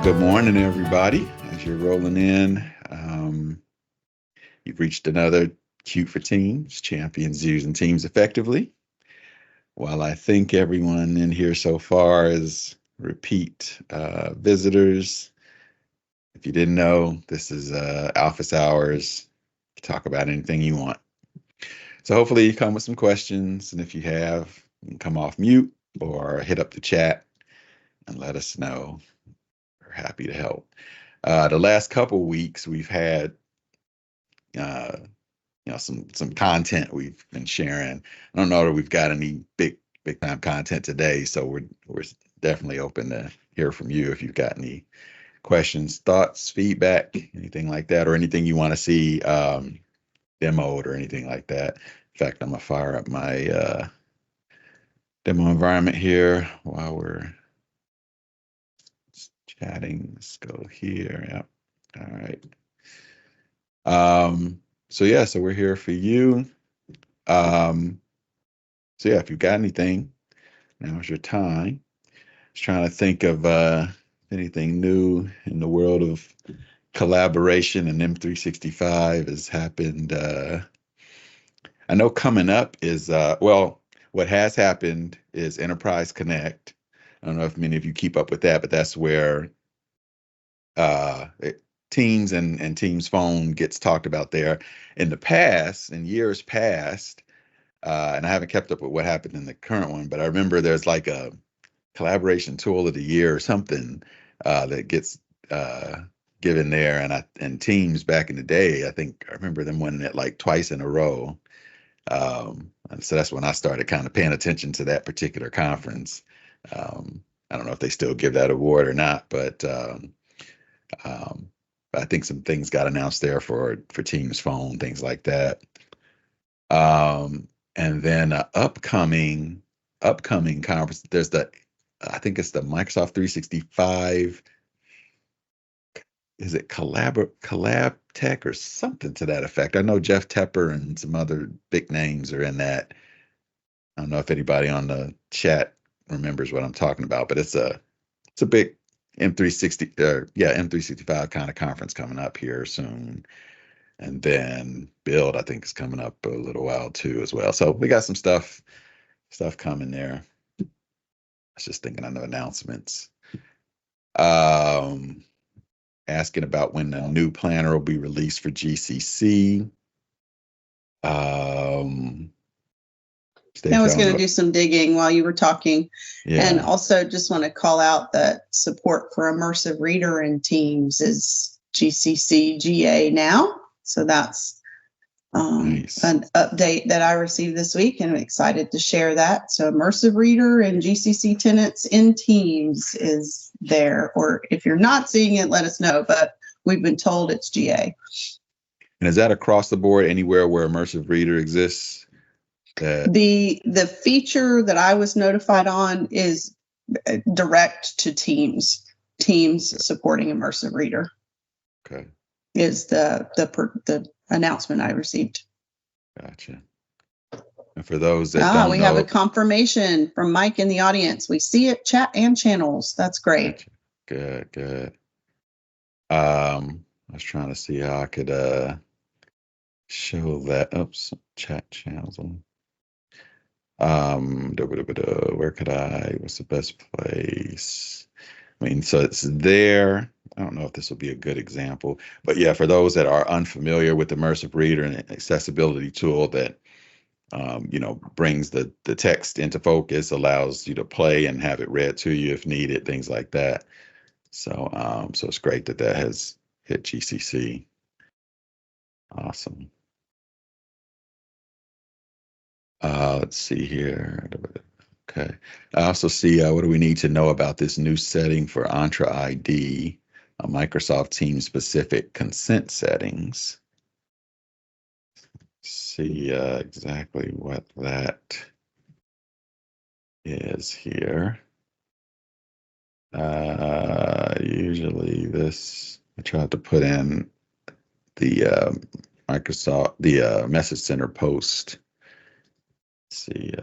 Good morning, everybody. As you're rolling in, you've reached another Cute for Teams, champions using teams effectively. While I think everyone in here so far is repeat visitors, if you didn't know, this is Alphas Hours. You can talk about anything you want. So hopefully you come with some questions, and if you have, you can come off mute or hit up the chat and let us know. We're happy to help. The last couple weeks we've had uh, some content we've been sharing. I don't know that we've got any big time content today, so we're definitely open to hear from you if you've got any questions, thoughts, feedback, anything like that, or anything you want to see demoed or anything like that. In fact, I'm gonna fire up my demo environment here while we're chatting. Let's go here. Yep. All right. So we're here for you. So yeah, if you've got anything, now's your time. Just trying to think of anything new in the world of collaboration and M365 has happened. I know coming up is what has happened is Enterprise Connect. I don't know if many of you keep up with that, but that's where Teams and Teams Phone gets talked about there. In the past, in years past, and I haven't kept up with what happened in the current one, but I remember there's like a collaboration tool of the year or something that gets given there, and Teams back in the day, I think I remember them winning it like twice in a row. And so that's when I started kind of paying attention to that particular conference. I don't know if they still give that award or not, but I think some things got announced there for Teams Phone, things like that. And then upcoming conference, there's I think it's the Microsoft 365. Is it Collab Tech or something to that effect? I know Jeff Tepper and some other big names are in that. I don't know if anybody on the chat remembers what I'm talking about, but it's a big M365 kind of conference coming up here soon. And then Build, I think, is coming up a little while too as well. So we got some stuff coming there. I was just thinking on the announcements. Asking about when the new planner will be released for GCC. I was going to do some digging while you were talking. Yeah. And also just want to call out that support for Immersive Reader in Teams is GCC GA now. So that's nice. An update that I received this week, and I'm excited to share that. So Immersive Reader and GCC tenants in Teams is there. Or if you're not seeing it, let us know. But we've been told it's GA. And is that across the board anywhere where Immersive Reader exists? The feature that I was notified on is direct to Teams. Teams supporting Immersive Reader. Okay. Is the announcement I received. Gotcha. And for those that don't we know, have a confirmation from Mike in the audience. We see it, chat and channels. That's great. Gotcha. Good. I was trying to see how I could show that. Oops, chat channels. Where could what's the best place? I mean, so it's there. I don't know if this will be a good example, but yeah, for those that are unfamiliar with Immersive Reader, and an accessibility tool that brings the text into focus, allows you to play and have it read to you if needed, things like that. So so it's great that has hit GCC. Awesome. Let's see here. Okay. I also see what do we need to know about this new setting for Entra ID, Microsoft Teams specific consent settings. See exactly what that is here. Usually this, I tried to put in the Microsoft, the Message Center post. Let's see.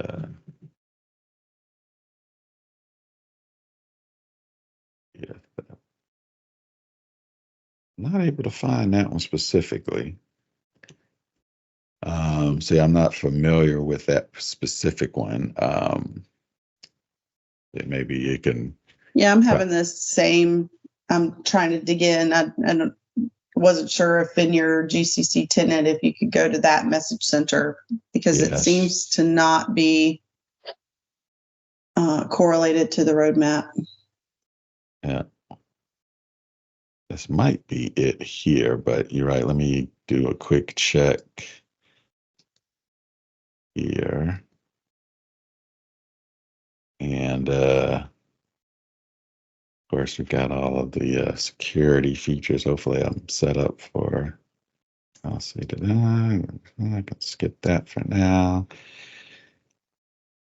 not able to find that one specifically. So I'm not familiar with that specific one. Maybe it can. Yeah, I'm having this same. I'm trying to dig in. I wasn't sure if in your GCC tenant, if you could go to that message center, because it seems to not be correlated to the roadmap. Yeah. This might be it here, but you're right. Let me do a quick check here. And of course, we've got all of the security features. Hopefully I'm set up for, I'll say that I can skip that for now.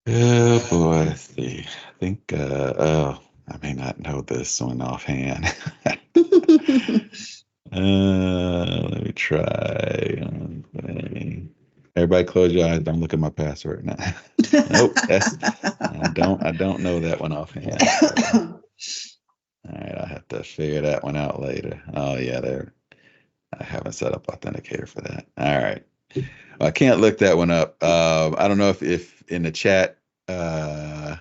Oh boy, let's see. I think, oh, I may not know this one offhand. Let me try. Everybody close your eyes. Don't look at my password now. Nope, I don't know that one offhand. So. All right, I'll have to figure that one out later. Oh yeah, I haven't set up Authenticator for that. All right. I can't look that one up. I don't know if in the chat, oh,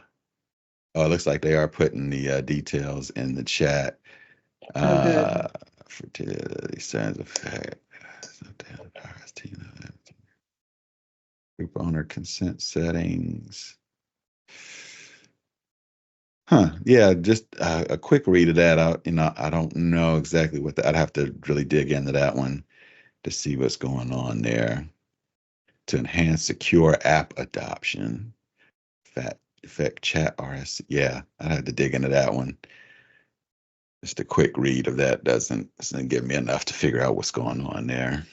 it looks like they are putting the details in the chat. Fertility signs of group owner consent settings. Huh. Yeah, just a quick read of that out. I don't know exactly what I'd have to really dig into that one to see what's going on there. To enhance secure app adoption. Effect chat RS. Yeah, I'd have to dig into that one. Just a quick read of that doesn't give me enough to figure out what's going on there.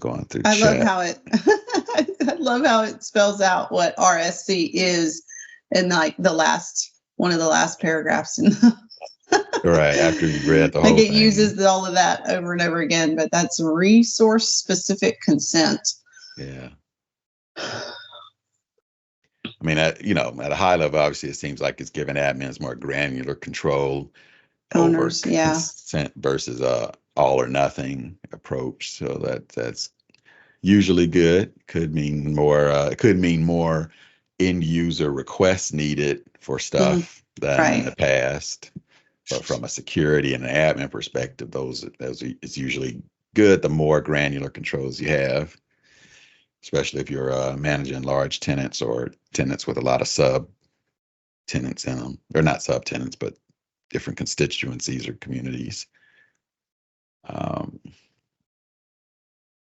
Going through I chat. love how it I love how it spells out what RSC is in like one of the last paragraphs in Right, after you've read the whole thing. thing. Uses all of that over and over again, but that's resource specific consent. Yeah. I mean, at a high level, obviously, it seems like it's giving admins more granular control Owners, over consent versus all or nothing approach. So that's usually good. Could mean more. It could mean more end user requests needed for stuff than in the past. But from a security and an admin perspective, those it's usually good. The more granular controls you have, especially if you're managing large tenants or tenants with a lot of sub tenants in them. They're not sub tenants, but different constituencies or communities.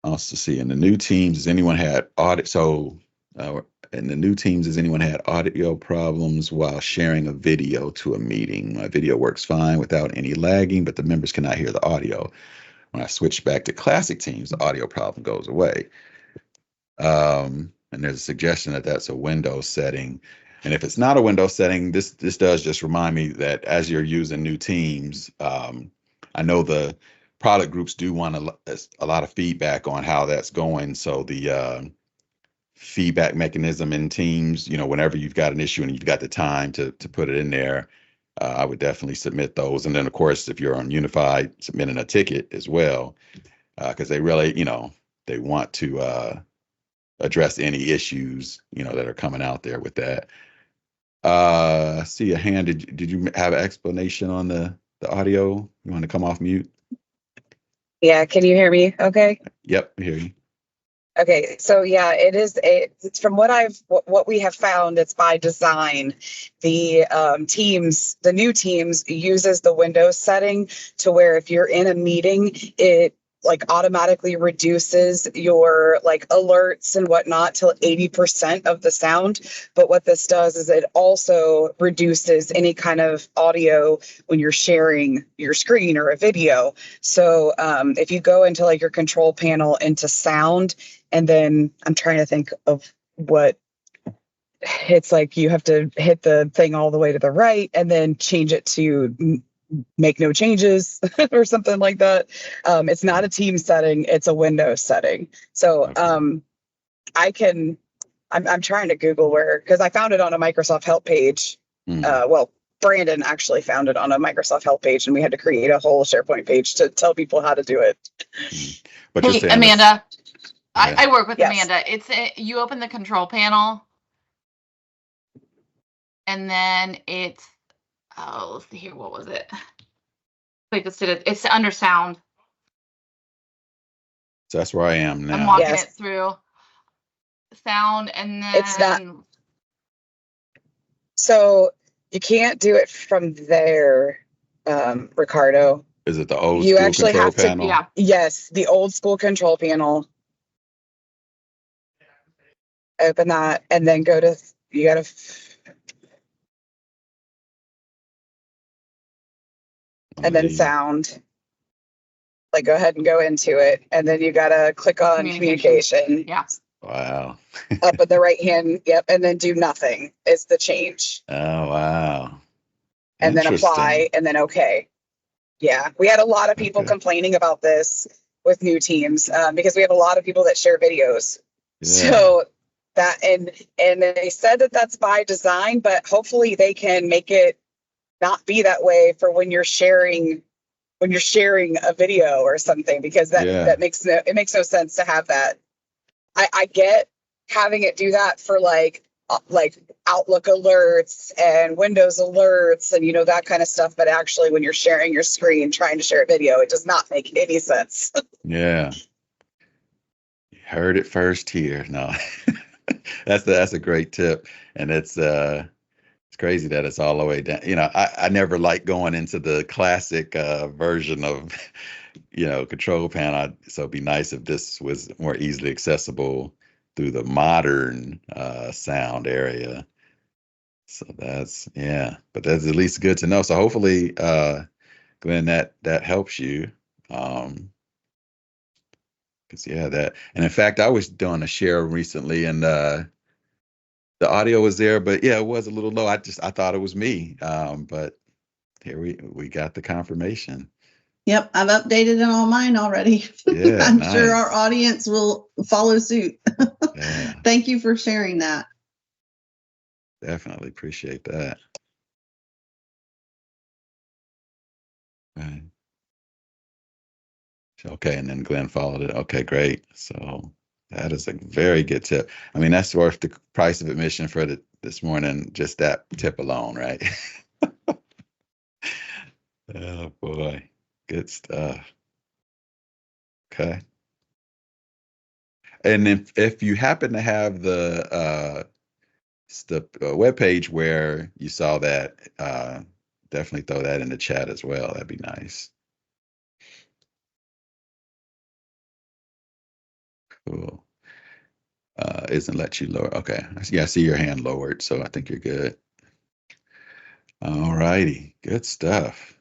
Also see in the new teams, has anyone had audit? So in the new teams, has anyone had audio problems while sharing a video to a meeting? My video works fine without any lagging, but the members cannot hear the audio. When I switch back to classic teams, the audio problem goes away. And there's a suggestion that that's a Windows setting. And if it's not a Windows setting, this does just remind me that as you're using new teams, I know the product groups do want a lot of feedback on how that's going. So the feedback mechanism in teams, whenever you've got an issue and you've got the time to put it in there, I would definitely submit those. And then, of course, if you're on Unified, submitting a ticket as well, because they really, they want to address any issues, that are coming out there with that. See a hand. Did you have an explanation on the audio? You want to come off mute? Yeah, can you hear me okay? Yep, I hear you. Okay, so yeah, it's from what we have found, it's by design. The new teams uses the Windows setting to where if you're in a meeting, it like automatically reduces your like alerts and whatnot to 80% of the sound. But what this does is it also reduces any kind of audio when you're sharing your screen or a video. So if you go into like your control panel into sound, and then I'm trying to think of what it's like, you have to hit the thing all the way to the right and then change it to make no changes or something like that. It's not a team setting, it's a Windows setting. So I'm trying to Google where, because I found it on a Microsoft help page. Well, Brandon actually found it on a Microsoft help page, and we had to create a whole SharePoint page to tell people how to do it. But you're Hey, saying Amanda, Yeah. I work with Yes. Amanda. You open the control panel, and then it's let's see here. What was it? Wait, just did it. It's under sound. So that's where I am now. I'm walking Yes. it through sound, and then It's not. So you can't do it from there, Ricardo. Is it the old You school actually control have to- panel? Yeah. Yes, the old school control panel. Open that and then go to, you gotta, and then sound. Like, go ahead and go into it. And then you gotta click on communication. Yeah. Wow. Up at the right hand. Yep. And then do nothing is the change. Oh, wow. And then apply and then okay. Yeah. We had a lot of people complaining about this with new teams because we have a lot of people that share videos. Yeah. So that, and they said that that's by design, but hopefully they can make it not be that way for when you're sharing a video or something, because that makes no sense to have that. I get having it do that for like Outlook alerts and Windows alerts and that kind of stuff, but actually when you're sharing your screen trying to share a video, it does not make any sense. Yeah. You heard it first here. No. That's a great tip. And it's crazy that it's all the way down. I never liked going into the classic version of control panel. So it'd be nice if this was more easily accessible through the modern sound area. So but that's at least good to know. So hopefully, Glenn, that helps you. Because that, and in fact, I was doing a share recently, and the audio was there, but it was a little low. I thought it was me, but here we got the confirmation. Yep, I've updated it on mine already. Yeah, I'm nice. sure our audience will follow suit. Yeah. Thank you for sharing that. Definitely appreciate that. Right. Okay, and then Glenn followed it. Okay, great. So that is a very good tip. I mean, that's worth the price of admission for this morning, just that tip alone, right? Oh boy, good stuff. Okay. And if you happen to have the web page where you saw that, definitely throw that in the chat as well. That'd be nice. Cool. Isn't let you lower. Okay. Yeah, I see your hand lowered, so I think you're good. All righty. Good stuff.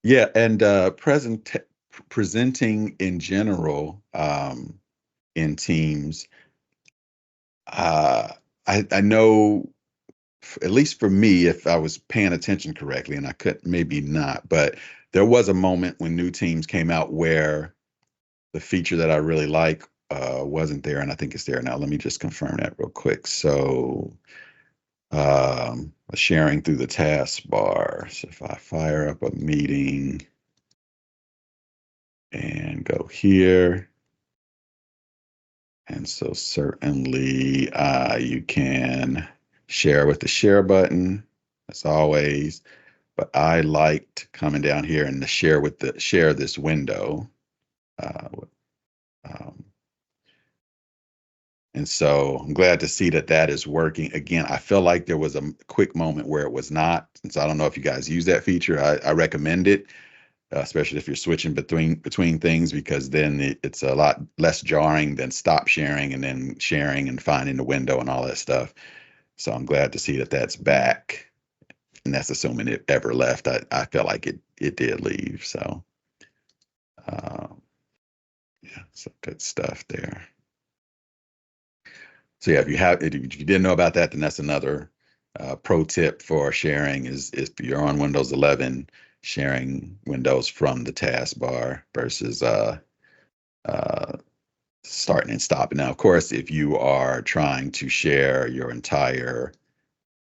Yeah, and presenting in general in teams, I know, at least for me, if I was paying attention correctly, and I could maybe not, but there was a moment when new teams came out where the feature that I really like wasn't there, and I think it's there now. Let me just confirm that real quick. So sharing through the taskbar. So if I fire up a meeting and go here, and so certainly you can share with the share button, as always. But I liked coming down here and to share this window. And so I'm glad to see that is working. Again, I feel like there was a quick moment where it was not. And so I don't know if you guys use that feature. I recommend it, especially if you're switching between things, because then it's a lot less jarring than stop sharing and then sharing and finding the window and all that stuff. So I'm glad to see that that's back. And that's assuming it ever left. I felt like it did leave. So so good stuff there. So yeah, if you didn't know about that, then that's another pro tip for sharing is if you're on Windows 11, sharing windows from the taskbar versus starting and stopping. Now, of course, if you are trying to share your entire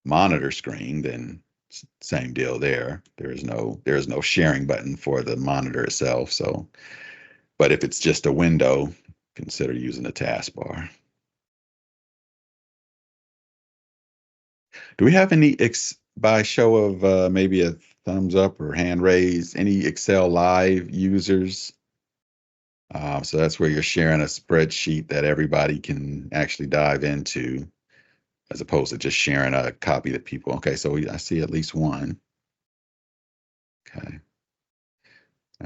monitor screen, then same deal there. There is no sharing button for the monitor itself. So, but if it's just a window, consider using the taskbar. Do we have any, by show of maybe a thumbs up or hand raise, any Excel Live users? So that's where you're sharing a spreadsheet that everybody can actually dive into, as opposed to just sharing a copy that people, okay, so I see at least one. Okay.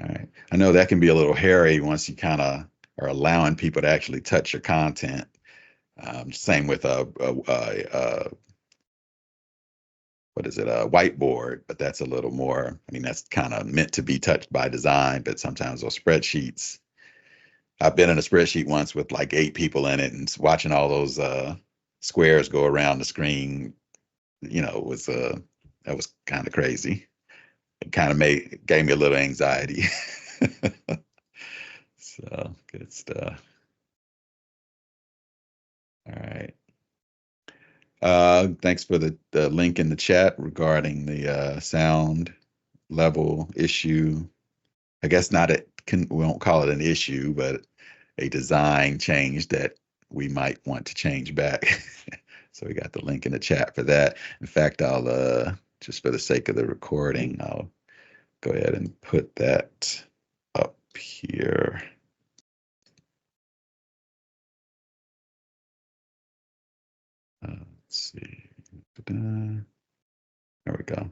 All right. I know that can be a little hairy once you kind of are allowing people to actually touch your content. Same with what is it, a whiteboard, but that's a little more, I mean, that's kind of meant to be touched by design, but sometimes those spreadsheets, I've been in a spreadsheet once with like 8 people in it, and watching all those squares go around the screen, was that was kind of crazy. It kind of gave me a little anxiety. So good stuff. All right. Thanks for the link in the chat regarding the sound level issue. I guess we won't call it an issue, but a design change that we might want to change back. So we got the link in the chat for that. In fact, I'll just for the sake of the recording, I'll go ahead and put that up here. Let's see. There we go.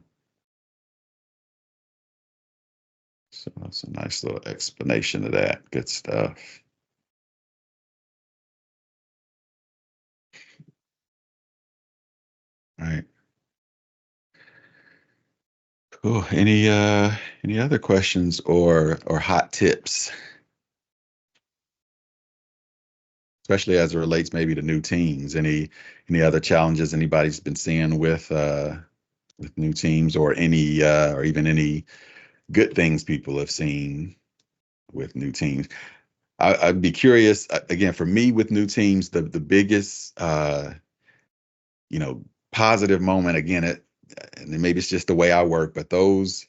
So that's a nice little explanation of that. Good stuff. All right. Cool. Any other questions or hot tips? Especially as it relates maybe to new teams. Any other challenges anybody's been seeing with new teams, or or even any good things people have seen with new teams? I'd be curious, again, for me with new teams, the biggest positive moment, again, and maybe it's just the way I work, but those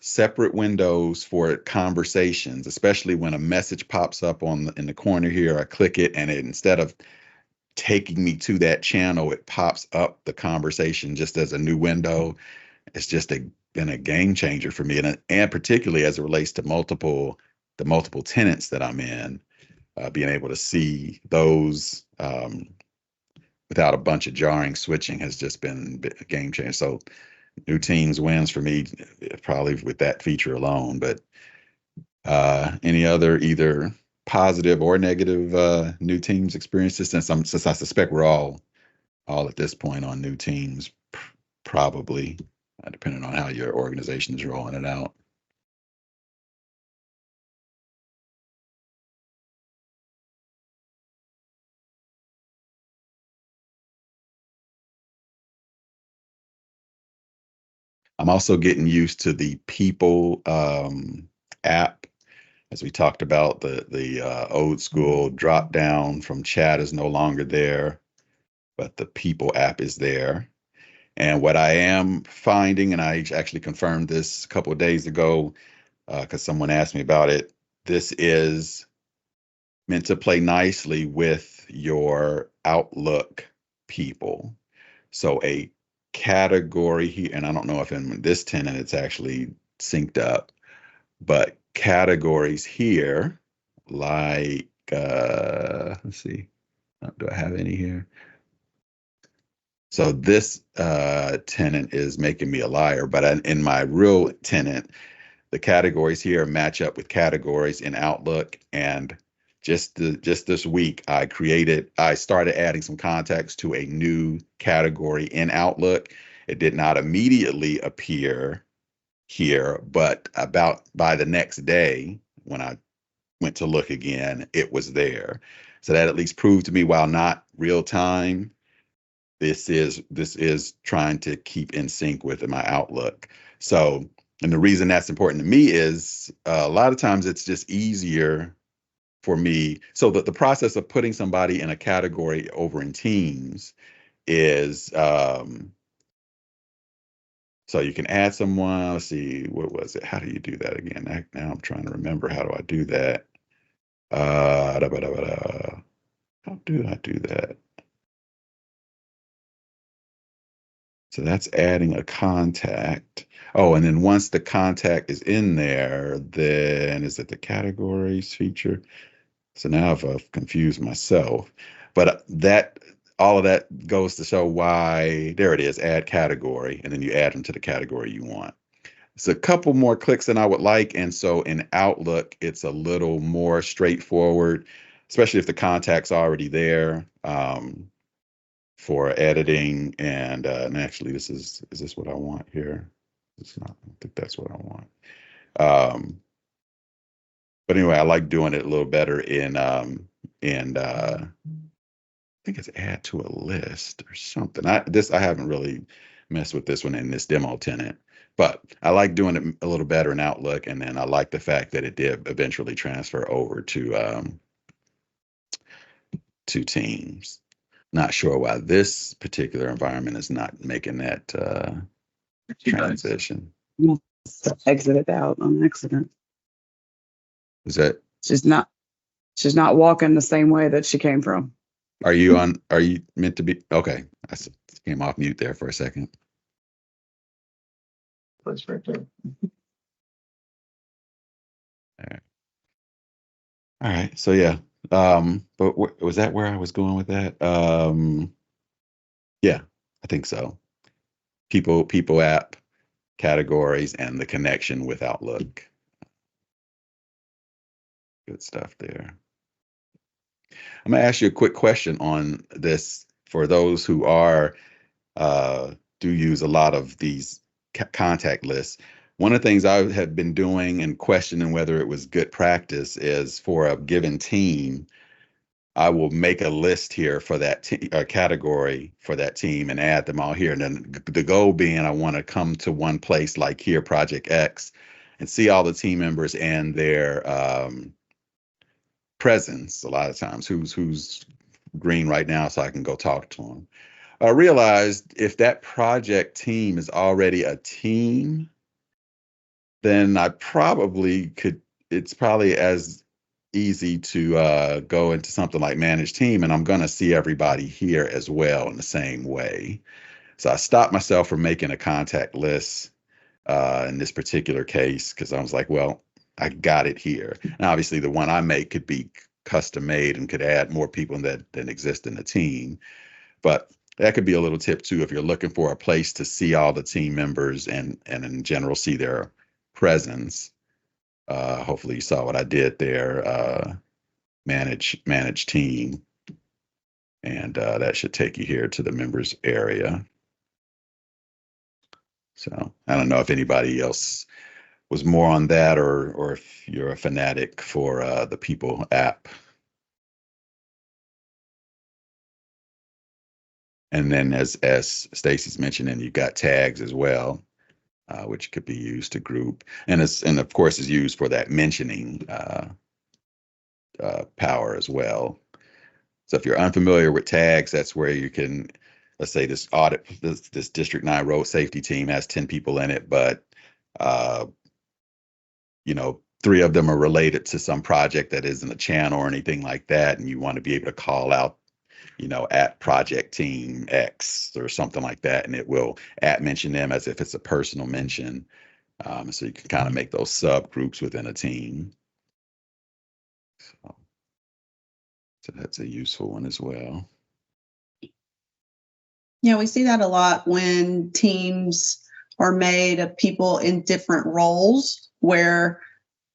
separate windows for conversations, especially when a message pops up in the corner here, I click it, and instead of taking me to that channel, it pops up the conversation just as a new window. It's just been a game changer for me, and particularly as it relates to the multiple tenants that I'm in, being able to see those without a bunch of jarring switching has just been a game changer. So new teams wins for me, probably with that feature alone. But any other either positive or negative new teams experiences, since I suspect we're all at this point on new teams, probably, depending on how your organization is rolling it out. I'm also getting used to the People app. As we talked about, the old school drop down from chat is no longer there, but the People app is there. And what I am finding, and I actually confirmed this a couple of days ago because someone asked me about it, this is meant to play nicely with your Outlook people. So a category here, and I don't know if in this tenant it's actually synced up, but categories here, like, let's see, do I have any here? So this tenant is making me a liar, but in my real tenant, the categories here match up with categories in Outlook. And just this week, I started adding some context to a new category in Outlook. It did not immediately appear here, but by the next day, when I went to look again, it was there. So that at least proved to me, while not real time, this is trying to keep in sync with my Outlook. So, and the reason that's important to me is a lot of times it's just easier for me. So the process of putting somebody in a category over in Teams is, so you can add someone. Let's see, what was it? How do you do that again? Now I'm trying to remember. How do I do that? How do I do that? So that's adding a contact. Oh, and then once the contact is in there, then is it the categories feature? So now I've confused myself. But all of that goes to show why, there it is, add category, and then you add them to the category you want. It's a couple more clicks than I would like. And so in Outlook, it's a little more straightforward, especially if the contact's already there, for editing. And actually, is this what I want here? It's not, I don't think that's what I want. But anyway, I like doing it a little better in I think it's add to a list or something. I haven't really messed with this one in this demo tenant, but I like doing it a little better in Outlook. And then I like the fact that it did eventually transfer over to Teams. Not sure why this particular environment is not making that transition. Exited out on accident. Is that? She's not walking the same way that she came from. Are you meant to be? Okay. I came off mute there for a second. That's right there. All right. So yeah. But was that where I was going with that? Yeah, I think so. People app categories and the connection with Outlook. Good stuff there. I'm gonna ask you a quick question on this for those who do use a lot of these contact lists. One of the things I have been doing and questioning whether it was good practice is, for a given team, I will make a list here for that category for that team and add them all here. And then the goal being, I want to come to one place like here, Project X, and see all the team members and their presence. A lot of times, who's green right now, so I can go talk to them. I realized if that project team is already a team, then I probably could, it's probably as easy to go into something like manage team, and I'm going to see everybody here as well in the same way. So I stopped myself from making a contact list in this particular case, because I was like, well, I got it here. And obviously the one I make could be custom made and could add more people than exist in the team. But that could be a little tip too, if you're looking for a place to see all the team members and in general see their presence. Hopefully you saw what I did there. Manage team, and that should take you here to the members area. So I don't know if anybody else was more on that, or if you're a fanatic for the People app. And then as Stacy's mentioning, you've got tags as well, which could be used to group, and of course is used for that mentioning power as well. So if you're unfamiliar with tags, that's where you can, let's say this District 9 road safety team has 10 people in it, but 3 of them are related to some project that isn't a channel or anything like that, and you want to be able to call out, at project team X or something like that, and it will mention them as if it's a personal mention. So you can kind of make those subgroups within a team. So that's a useful one as well. Yeah, we see that a lot when teams are made of people in different roles, where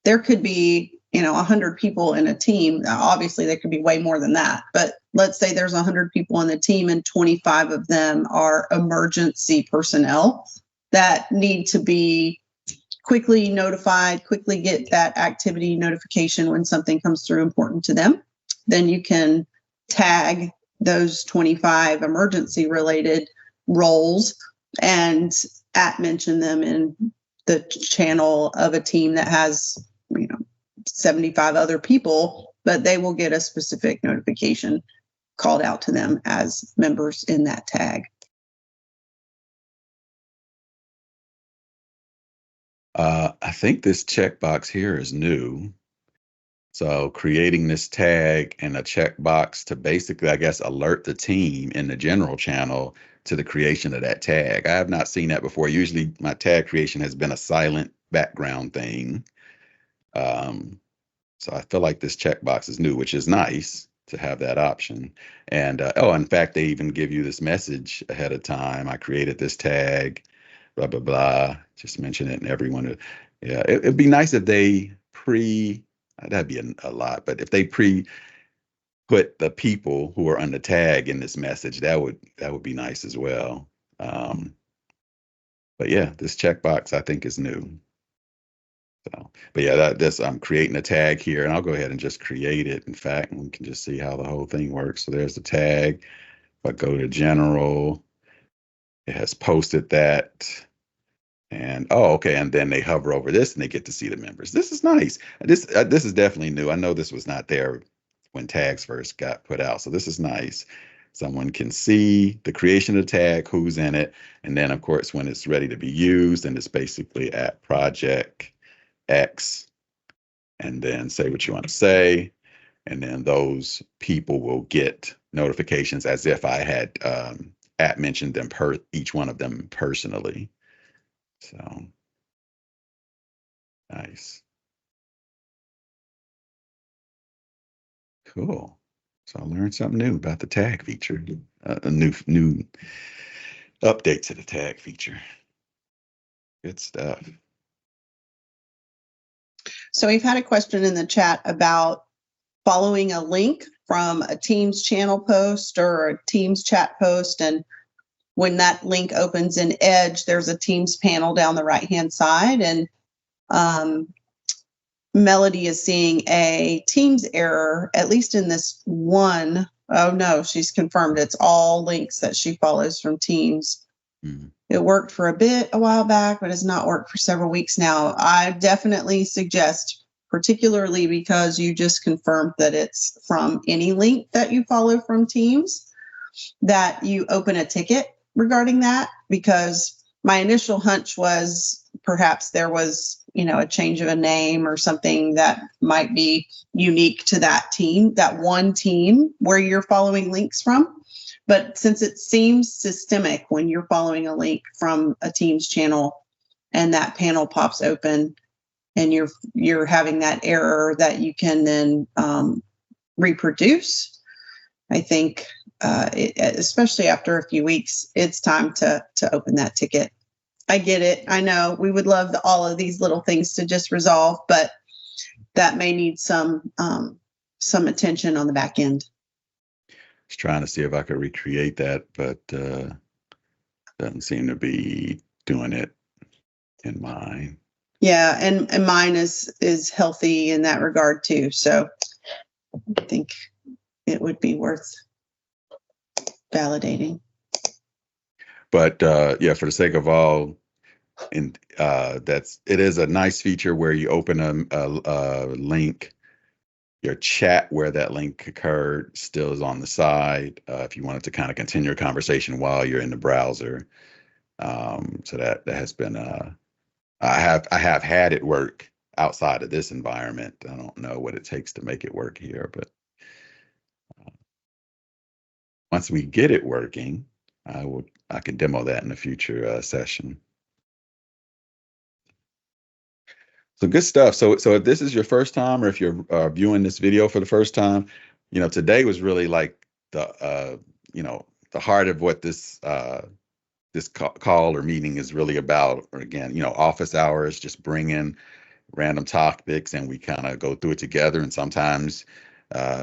there could be 100 people in a team. Obviously, there could be way more than that. But let's say there's 100 people in the team and 25 of them are emergency personnel that need to be quickly notified, quickly get that activity notification when something comes through important to them. Then you can tag those 25 emergency related roles and mention them in the channel of a team that has 75 other people, but they will get a specific notification called out to them as members in that tag. I think this checkbox here is new. So creating this tag and a checkbox to basically, I guess, alert the team in the general channel to the creation of that tag. I have not seen that before. Usually my tag creation has been a silent background thing. So I feel like this checkbox is new, which is nice to have that option. And oh, in fact, they even give you this message ahead of time. I created this tag, blah, blah, blah. Just mention it and everyone. Yeah, it'd be nice if they that'd be a lot, but if they put the people who are on the tag in this message, that would be nice as well. But yeah, this checkbox I think is new. So, but yeah, that's I'm creating a tag here, and I'll go ahead and just create it. In fact, and we can just see how the whole thing works. So there's the tag. If I go to general, it has posted that. And oh, okay, and then they hover over this and they get to see the members. This is nice. This is definitely new. I know this was not there when tags first got put out, so this is nice. Someone can see the creation of the tag, who's in it, and then of course when it's ready to be used, and it's basically at project X, and then say what you want to say, and then those people will get notifications as if I had mentioned them each one of them personally. So nice. Cool. So I learned something new about the tag feature, a new update to the tag feature. Good stuff. So we've had a question in the chat about following a link from a Teams channel post or a Teams chat post, and when that link opens in Edge, there's a Teams panel down the right-hand side, and Melody is seeing a Teams error, at least in this one. Oh no, she's confirmed it's all links that she follows from Teams. Mm-hmm. It worked for a while back, but has not worked for several weeks now. I definitely suggest, particularly because you just confirmed that it's from any link that you follow from Teams, that you open a ticket regarding that, because my initial hunch was perhaps there was, a change of a name or something that might be unique to that team, that one team where you're following links from. But since it seems systemic when you're following a link from a Teams channel and that panel pops open and you're having that error that you can then reproduce, I think especially after a few weeks, it's time to open that ticket. I get it. I know we would love all of these little things to just resolve, but that may need some attention on the back end. Just trying to see if I could recreate that, but doesn't seem to be doing it in mine. Yeah, and mine is healthy in that regard too. So I think it would be worth validating. But yeah, for the sake of all, and it is a nice feature where you open a link, your chat where that link occurred still is on the side if you wanted to kind of continue your conversation while you're in the browser. So that has been I have had it work outside of this environment. I don't know what it takes to make it work here, but once we get it working, I can demo that in a future session. So good stuff. So if this is your first time, or if you're viewing this video for the first time, today was really like the the heart of what this call or meeting is really about. Or again, office hours, just bring in random topics and we kind of go through it together. And sometimes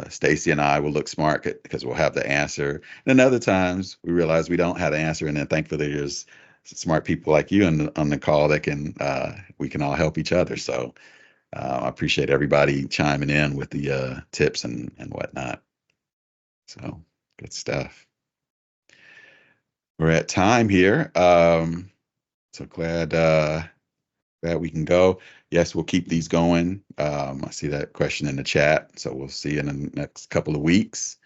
Stacy and I will look smart because we'll have the answer. And then other times we realize we don't have the answer. And then thankfully there's smart people like you on the call that can we can all help each other. So I appreciate everybody chiming in with the tips and whatnot. So good stuff. We're at time here. So glad we can go. Yes, we'll keep these going. I see that question in the chat. So we'll see you in the next couple of weeks.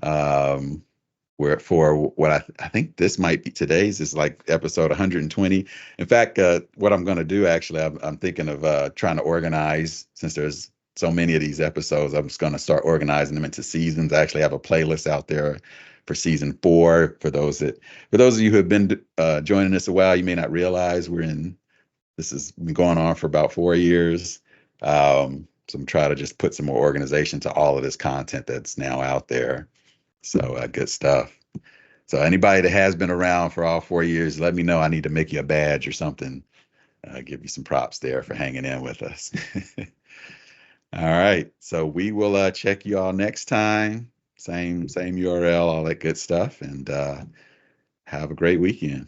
Where for what I think this might be today's is like episode 120. In fact, what I'm going to do actually, I'm thinking of trying to organize, since there's so many of these episodes, I'm just going to start organizing them into seasons. I actually have a playlist out there for season 4. For those of you who have been joining us a while, you may not realize this has been going on for about 4 years. So I'm trying to just put some more organization to all of this content that's now out there. So good stuff. So anybody that has been around for all 4 years, let me know. I need to make you a badge or something. Give you some props there for hanging in with us. All right. So we will check you all next time. Same URL, all that good stuff. And have a great weekend.